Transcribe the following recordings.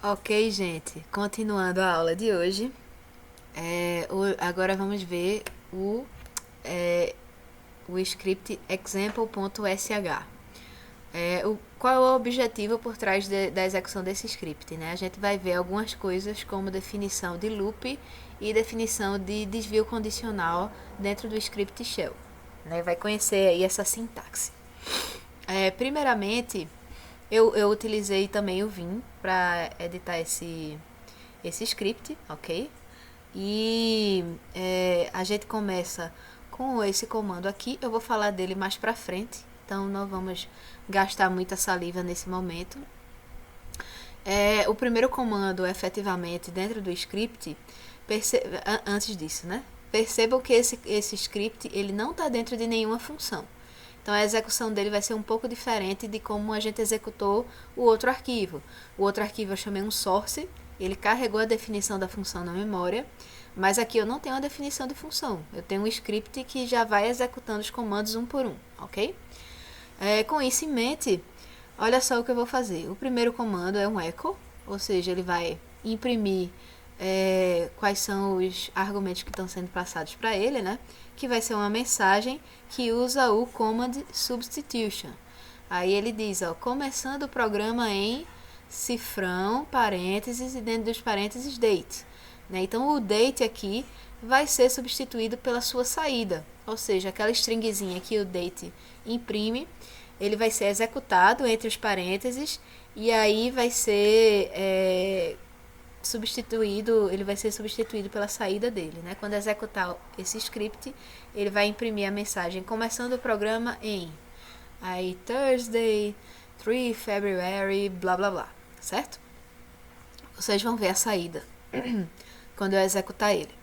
Ok, gente, continuando a aula de hoje, agora vamos ver é, o script example.sh. Qual é o objetivo por trás da execução desse script? Né? A gente vai ver algumas coisas como definição de loop e definição de desvio condicional dentro do script shell. Né? Vai conhecer aí essa sintaxe. Primeiramente, eu utilizei também o Vim para editar esse script, ok? E a gente começa com esse comando aqui. Eu vou falar dele mais pra frente, então não vamos gastar muita saliva nesse momento. O primeiro comando, efetivamente, dentro do script, antes disso, né? Percebam que esse script ele não está dentro de nenhuma função. Então a execução dele vai ser um pouco diferente de como a gente executou o outro arquivo. O outro arquivo eu chamei um source, ele carregou a definição da função na memória, mas aqui eu não tenho a definição de função. Eu tenho um script que já vai executando os comandos um por um, ok? Com isso em mente, olha só o que eu vou fazer. O primeiro comando é um echo, ou seja, ele vai imprimir quais são os argumentos que estão sendo passados para ele, né? Que vai ser uma mensagem que usa o command substitution. Aí ele diz, ó, começando o programa em cifrão, parênteses e dentro dos parênteses date. Né? Então o date aqui vai ser substituído pela sua saída, ou seja, aquela stringzinha que o date imprime, ele vai ser executado entre os parênteses e aí vai ser ele vai ser substituído pela saída dele, né? Quando executar esse script, ele vai imprimir a mensagem começando o programa em aí Thursday, 3 February, blá blá blá, certo? Vocês vão ver a saída quando eu executar ele.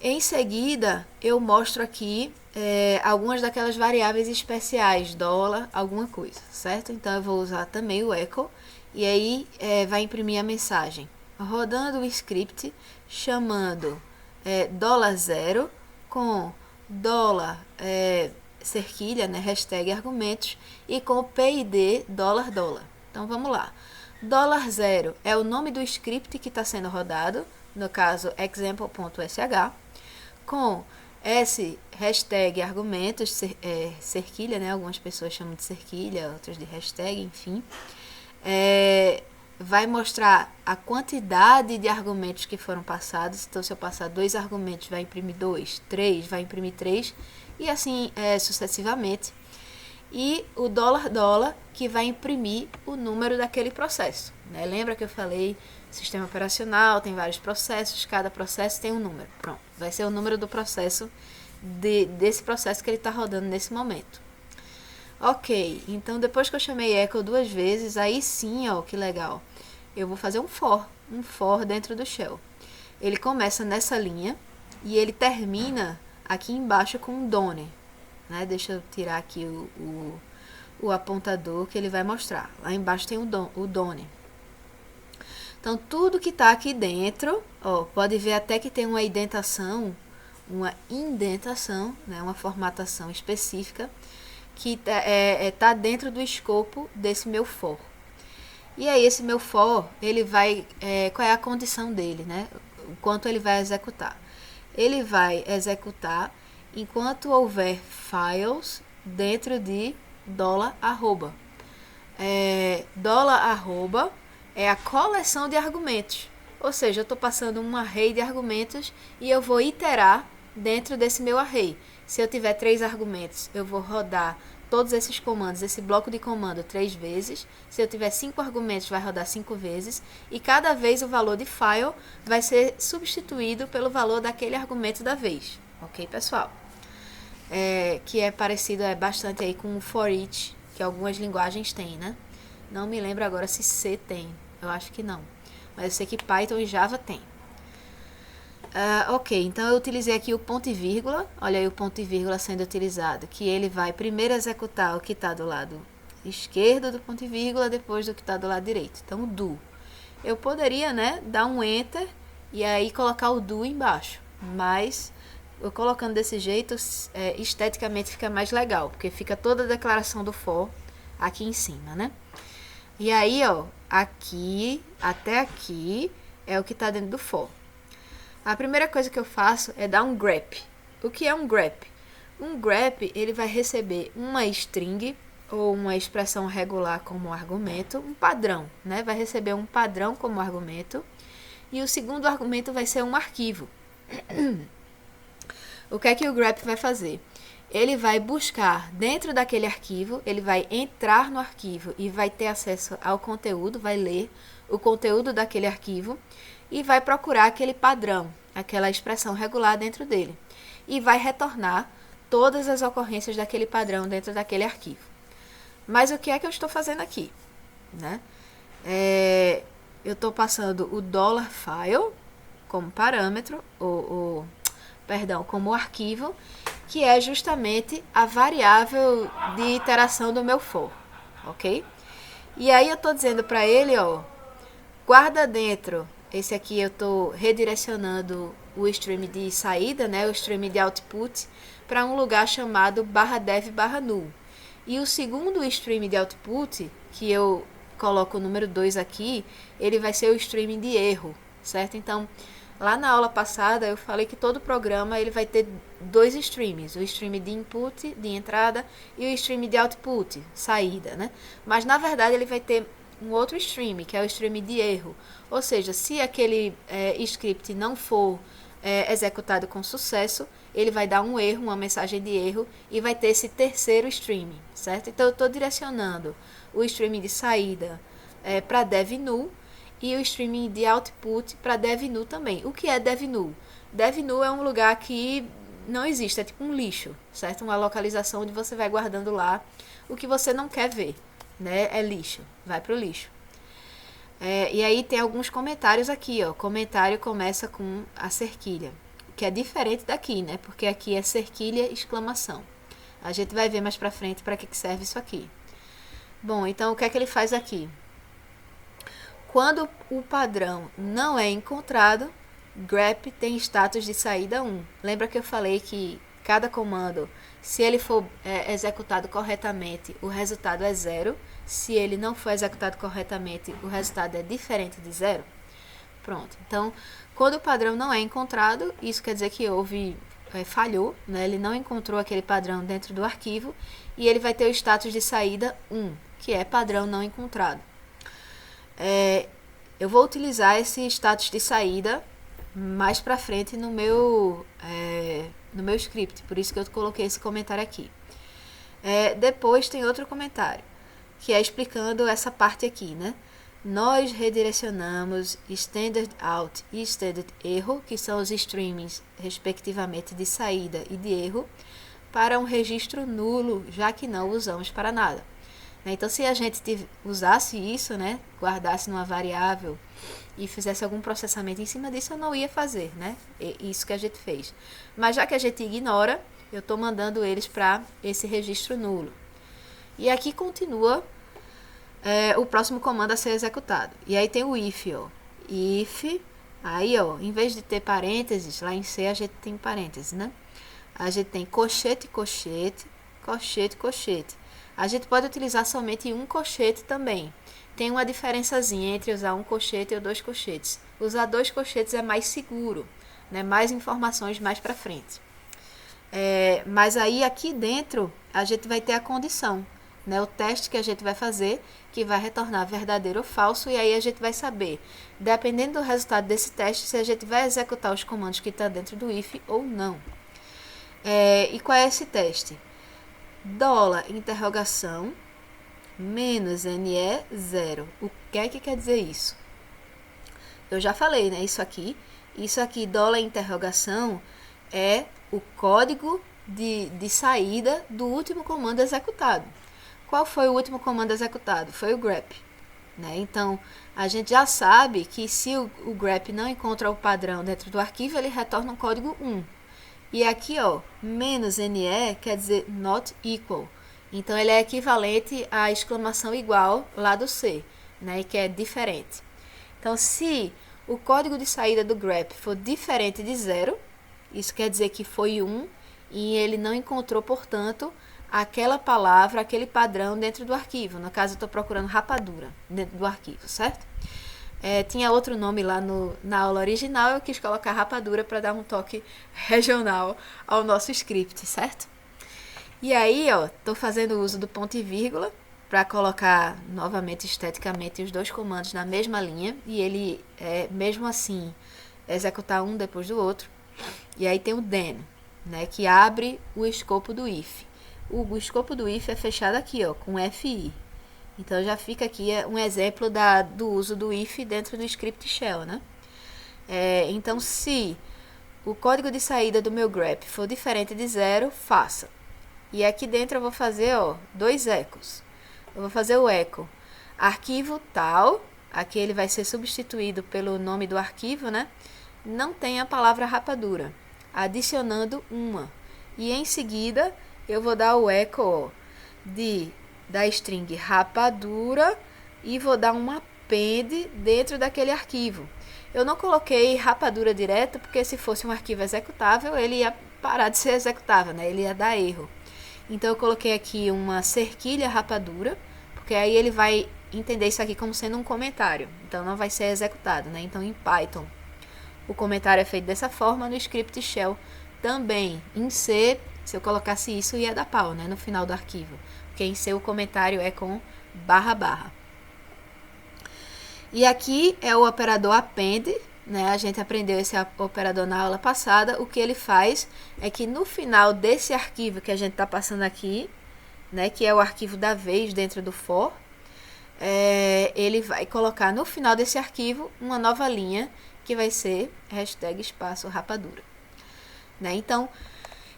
Em seguida, eu mostro aqui algumas daquelas variáveis especiais, dólar, alguma coisa, certo? Então eu vou usar também o echo e aí vai imprimir a mensagem rodando o script chamando $0 com dólar cerquilha, né, hashtag argumentos e com PID dólar dólar. Então vamos lá. $0 é o nome do script que está sendo rodado, no caso example.sh, com esse hashtag argumentos, cerquilha, né? Algumas pessoas chamam de cerquilha, outras de hashtag, enfim. Vai mostrar a quantidade de argumentos que foram passados. Então, se eu passar 2 argumentos, vai imprimir 2, 3, vai imprimir 3, e assim sucessivamente. E o dólar dólar, que vai imprimir o número daquele processo. Né? Lembra que eu falei, sistema operacional, tem vários processos, cada processo tem um número. Pronto, vai ser o número do processo, desse processo que ele está rodando nesse momento. Ok, então depois que eu chamei echo 2 vezes, aí sim, ó, que legal. Eu vou fazer um for dentro do shell. Ele começa nessa linha e ele termina aqui embaixo com um done. Né? Deixa eu tirar aqui o apontador que ele vai mostrar. Lá embaixo tem o done. Então, tudo que está aqui dentro, ó, pode ver até que tem uma indentação, né, uma formatação específica que tá dentro do escopo desse meu for. E aí esse meu for, ele vai, qual é a condição dele, né? O quanto ele vai executar. Ele vai executar enquanto houver files dentro de $arroba. $arroba é a coleção de argumentos. Ou seja, eu estou passando um array de argumentos e eu vou iterar dentro desse meu array. Se eu tiver 3 argumentos, eu vou rodar todos esses comandos, esse bloco de comando 3 vezes. Se eu tiver 5 argumentos, vai rodar 5 vezes. E cada vez o valor de file vai ser substituído pelo valor daquele argumento da vez. Ok, pessoal? Que é parecido bastante aí com o for each, que algumas linguagens têm, né? Não me lembro agora se C tem. Eu acho que não. Mas eu sei que Python e Java tem. Ok, então eu utilizei aqui o ponto e vírgula. Olha aí o ponto e vírgula sendo utilizado. Que ele vai primeiro executar o que está do lado esquerdo do ponto e vírgula, depois do que está do lado direito. Então o do. Eu poderia, né, dar um enter e aí colocar o do embaixo. Mas eu colocando desse jeito, esteticamente fica mais legal. Porque fica toda a declaração do for aqui em cima, né? E aí, ó, aqui até aqui é o que está dentro do for. A primeira coisa que eu faço é dar um grep. O que é um grep? Um grep, ele vai receber uma string ou uma expressão regular como argumento, um padrão, né? Vai receber um padrão como argumento e o segundo argumento vai ser um arquivo. O que é que o grep vai fazer? Ele vai buscar dentro daquele arquivo, ele vai entrar no arquivo e vai ter acesso ao conteúdo, vai ler o conteúdo daquele arquivo e vai procurar aquele padrão, aquela expressão regular dentro dele. E vai retornar todas as ocorrências daquele padrão dentro daquele arquivo. Mas o que é que eu estou fazendo aqui? Né? Eu estou passando o $file como parâmetro, como arquivo, que é justamente a variável de iteração do meu for, ok? E aí eu estou dizendo para ele, ó, guarda dentro, esse aqui eu estou redirecionando o stream de saída, né, o stream de output, para um lugar chamado /dev/null. E o segundo stream de output, que eu coloco o número 2 aqui, ele vai ser o stream de erro, certo? Então, lá na aula passada eu falei que todo programa ele vai ter dois streams, o stream de input, de entrada, e o stream de output, saída, né? Mas na verdade ele vai ter um outro stream, que é o stream de erro. Ou seja, se aquele script não for executado com sucesso, ele vai dar um erro, uma mensagem de erro, e vai ter esse terceiro stream, certo? Então eu estou direcionando o stream de saída para dev_null, e o streaming de output para dev_null também. O que é dev_null? Dev_null é um lugar que não existe, é tipo um lixo, certo? Uma localização onde você vai guardando lá o que você não quer ver, né? É lixo, vai pro lixo. E aí tem alguns comentários aqui, ó. Comentário começa com a cerquilha, que é diferente daqui, né? Porque aqui é cerquilha exclamação. A gente vai ver mais pra frente para que serve isso aqui. Bom, então o que é que ele faz aqui? Quando o padrão não é encontrado, grep tem status de saída 1. Lembra que eu falei que cada comando, se ele for executado corretamente, o resultado é 0. Se ele não for executado corretamente, o resultado é diferente de 0. Pronto. Então, quando o padrão não é encontrado, isso quer dizer que falhou, né? Ele não encontrou aquele padrão dentro do arquivo e ele vai ter o status de saída 1, que é padrão não encontrado. Eu vou utilizar esse status de saída mais pra frente no meu script, por isso que eu coloquei esse comentário aqui. Depois tem outro comentário, que é explicando essa parte aqui, né? Nós redirecionamos standard out e standard erro, que são os streams, respectivamente, de saída e de erro, para um registro nulo, já que não usamos para nada. Então, se a gente usasse isso, né, guardasse numa variável e fizesse algum processamento em cima disso, eu não ia fazer, né? Isso que a gente fez. Mas já que a gente ignora, eu estou mandando eles para esse registro nulo. E aqui continua o próximo comando a ser executado. E aí tem o if, ó. If, aí, ó, em vez de ter parênteses, lá em C a gente tem parênteses, né? A gente tem colchete, colchete, colchete, colchete. A gente pode utilizar somente um colchete também. Tem uma diferençazinha entre usar um colchete ou dois colchetes. Usar dois colchetes é mais seguro, né? Mais informações mais para frente. Mas aí aqui dentro a gente vai ter a condição, né? O teste que a gente vai fazer, que vai retornar verdadeiro ou falso, e aí a gente vai saber, dependendo do resultado desse teste, se a gente vai executar os comandos que estão dentro do if ou não. E qual é esse teste? $interrogação menos NE0. O que é que quer dizer isso? Eu já falei, né? Isso aqui, $interrogação é o código de saída do último comando executado. Qual foi o último comando executado? Foi o grep, né? Então, a gente já sabe que se o grep não encontra o padrão dentro do arquivo, ele retorna um código 1. E aqui, ó, menos NE quer dizer not equal. Então, ele é equivalente à exclamação igual lá do C, né? Que é diferente. Então, se o código de saída do grep for diferente de 0, isso quer dizer que foi 1 e ele não encontrou, portanto, aquela palavra, aquele padrão dentro do arquivo. No caso, eu estou procurando rapadura dentro do arquivo, certo? Tinha outro nome lá na aula original, eu quis colocar rapadura para dar um toque regional ao nosso script, certo? E aí, ó, estou fazendo uso do ponto e vírgula para colocar novamente esteticamente os dois comandos na mesma linha e ele, mesmo assim, executar um depois do outro. E aí tem o then, né, que abre o escopo do if. O escopo do if é fechado aqui, ó, com FI. Então já fica aqui um exemplo do uso do if dentro do script shell, né? Então se o código de saída do meu grep for diferente de 0, faça. E aqui dentro eu vou fazer, ó, 2 ecos. Eu vou fazer o eco arquivo tal, aqui ele vai ser substituído pelo nome do arquivo, né? Não tem a palavra rapadura, adicionando uma. E em seguida eu vou dar o eco da string rapadura e vou dar um append dentro daquele arquivo. Eu não coloquei rapadura direto porque se fosse um arquivo executável ele ia parar de ser executável, né? Ele ia dar erro. Então eu coloquei aqui uma cerquilha rapadura, porque aí ele vai entender isso aqui como sendo um comentário. Então não vai ser executado, né? Então em Python o comentário é feito dessa forma, no script shell também. Em C, se eu colocasse isso ia dar pau, né? No final do arquivo. Porque em C o comentário é com //. E aqui é o operador append, né? A gente aprendeu esse operador na aula passada. O que ele faz é que no final desse arquivo que a gente está passando aqui, né, que é o arquivo da vez dentro do for, ele vai colocar no final desse arquivo uma nova linha que vai ser #espaço rapadura. Né? Então,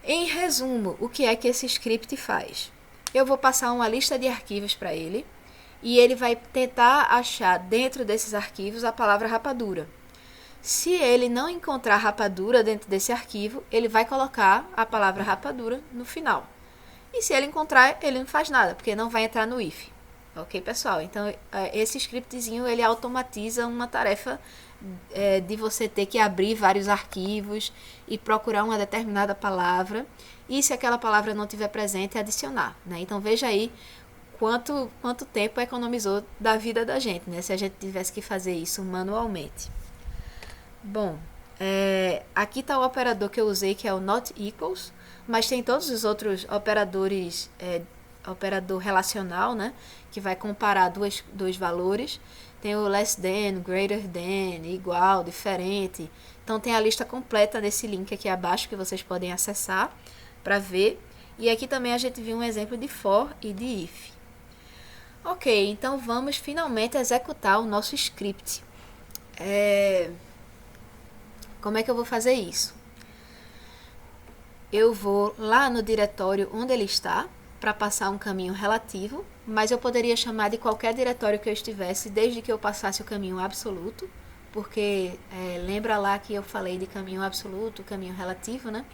em resumo, o que é que esse script faz? Eu vou passar uma lista de arquivos para ele e ele vai tentar achar dentro desses arquivos a palavra rapadura. Se ele não encontrar rapadura dentro desse arquivo, ele vai colocar a palavra rapadura no final. E se ele encontrar, ele não faz nada, porque não vai entrar no if. Ok, pessoal? Então, esse scriptzinho, ele automatiza uma tarefa de você ter que abrir vários arquivos e procurar uma determinada palavra. E se aquela palavra não estiver presente, adicionar. Né? Então, veja aí quanto tempo economizou da vida da gente, né? Se a gente tivesse que fazer isso manualmente. Bom, aqui está o operador que eu usei, que é o not equals, mas tem todos os outros operadores, operador relacional, né, que vai comparar dois valores. Tem o less than, greater than, igual, diferente. Então tem a lista completa nesse link aqui abaixo que vocês podem acessar para ver. E aqui também a gente viu um exemplo de for e de if. Ok, então vamos finalmente executar o nosso script. Como é que eu vou fazer isso? Eu vou lá no diretório onde ele está, para passar um caminho relativo, mas eu poderia chamar de qualquer diretório que eu estivesse, desde que eu passasse o caminho absoluto, porque lembra lá que eu falei de caminho absoluto, caminho relativo, né?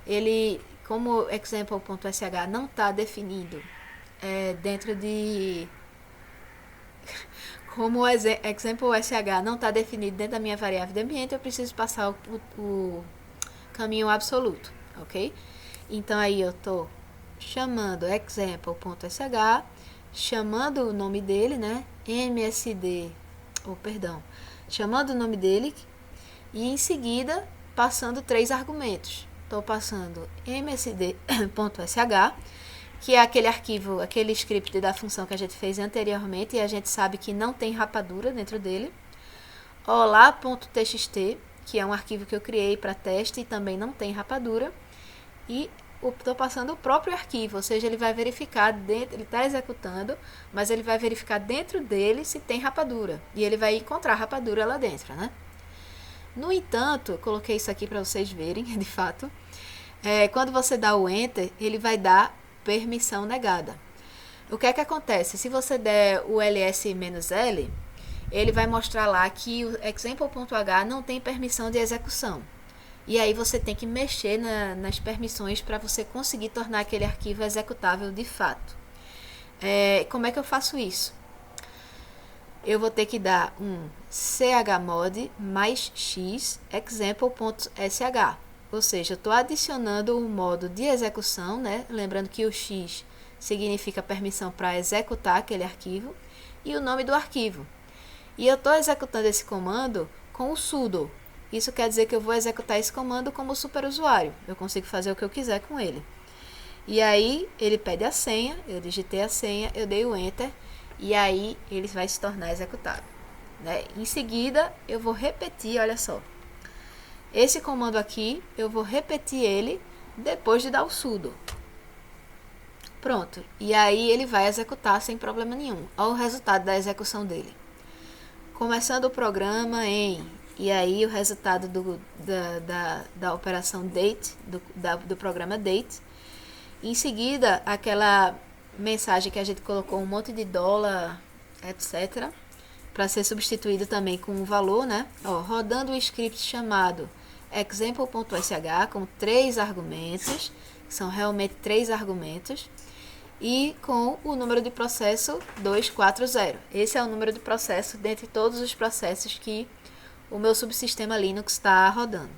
Ele, como example.sh não está definido dentro de... Como o example.sh não está definido dentro da minha variável de ambiente, eu preciso passar o caminho absoluto, ok? Então aí eu estou chamando example.sh, chamando o nome dele, né? chamando o nome dele e em seguida passando 3 argumentos. Estou passando msd.sh, que é aquele arquivo, aquele script da função que a gente fez anteriormente e a gente sabe que não tem rapadura dentro dele. Olá.txt, que é um arquivo que eu criei para teste e também não tem rapadura. E estou passando o próprio arquivo, ou seja, ele vai verificar dentro, ele está executando, mas ele vai verificar dentro dele se tem rapadura. E ele vai encontrar rapadura lá dentro, né? No entanto, eu coloquei isso aqui para vocês verem, de fato. Quando você dá o Enter, ele vai dar permissão negada. O que é que acontece? Se você der o ls-l, ele vai mostrar lá que o example.h não tem permissão de execução. E aí você tem que mexer nas permissões para você conseguir tornar aquele arquivo executável de fato. Como é que eu faço isso? Eu vou ter que dar um chmod mais x example.sh. Ou seja, eu estou adicionando o modo de execução, né? Lembrando que o X significa permissão para executar aquele arquivo e o nome do arquivo. E eu estou executando esse comando com o sudo. Isso quer dizer que eu vou executar esse comando como superusuário. Eu consigo fazer o que eu quiser com ele. E aí ele pede a senha, eu digitei a senha, eu dei o Enter e aí ele vai se tornar executável, né? Em seguida eu vou repetir, olha só. Esse comando aqui eu vou repetir ele depois de dar o sudo. Pronto. E aí ele vai executar sem problema nenhum. Olha o resultado da execução dele. Começando o programa em... E aí o resultado da operação date, do programa date. Em seguida, aquela mensagem que a gente colocou um monte de dólar, etc. Para ser substituído também com um valor, né? Ó, rodando um script chamado example.sh com 3 argumentos. São realmente 3 argumentos. E com o número de processo 240. Esse é o número de processo dentre todos os processos que o meu subsistema Linux está rodando.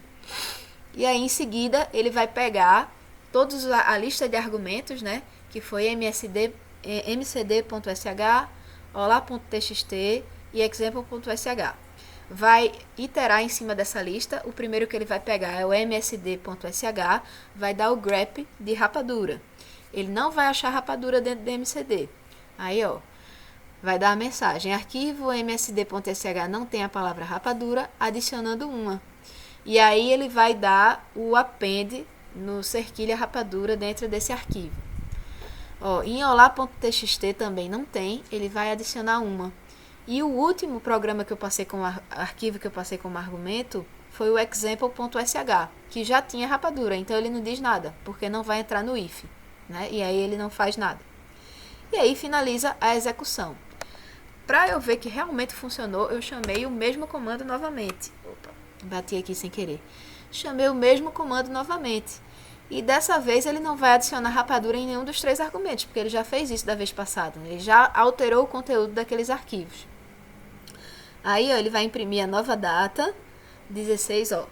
E aí em seguida ele vai pegar todos a lista de argumentos, né, que foi mcd.sh, olá.txt e example.sh. Vai iterar em cima dessa lista. O primeiro que ele vai pegar é o msd.sh, vai dar o grep de rapadura. Ele não vai achar rapadura dentro do mcd. Aí, ó, vai dar a mensagem: arquivo msd.sh não tem a palavra rapadura, adicionando uma. E aí ele vai dar o append no cerquilha rapadura dentro desse arquivo. Ó, em olá.txt também não tem, ele vai adicionar uma. E o último programa que eu passei com arquivo que eu passei como argumento foi o example.sh, que já tinha rapadura, então ele não diz nada, porque não vai entrar no if, né? E aí ele não faz nada. E aí finaliza a execução. Para eu ver que realmente funcionou, eu chamei o mesmo comando novamente. Opa, bati aqui sem querer. Chamei o mesmo comando novamente. E dessa vez ele não vai adicionar rapadura em nenhum dos 3 argumentos, porque ele já fez isso da vez passada. Ele já alterou o conteúdo daqueles arquivos. Aí, ó, ele vai imprimir a nova data, 16, ó.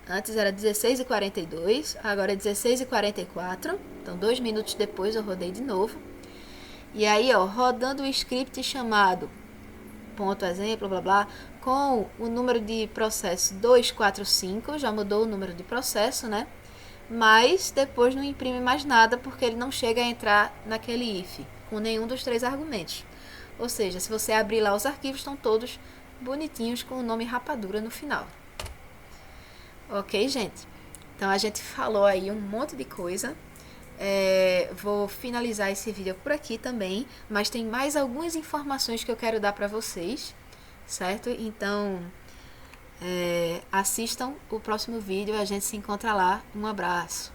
Antes era 16h42, agora é 16h44. Então, 2 minutos depois eu rodei de novo. E aí, ó, rodando o script chamado ponto exemplo, blá blá, com o número de processo 245, já mudou o número de processo, né? Mas depois não imprime mais nada porque ele não chega a entrar naquele if com nenhum dos 3 argumentos. Ou seja, se você abrir lá os arquivos, estão todos bonitinhos com o nome rapadura no final. Ok, gente? Então a gente falou aí um monte de coisa. Vou finalizar esse vídeo por aqui também, mas tem mais algumas informações que eu quero dar para vocês, certo? Então assistam o próximo vídeo, a gente se encontra lá. Um abraço.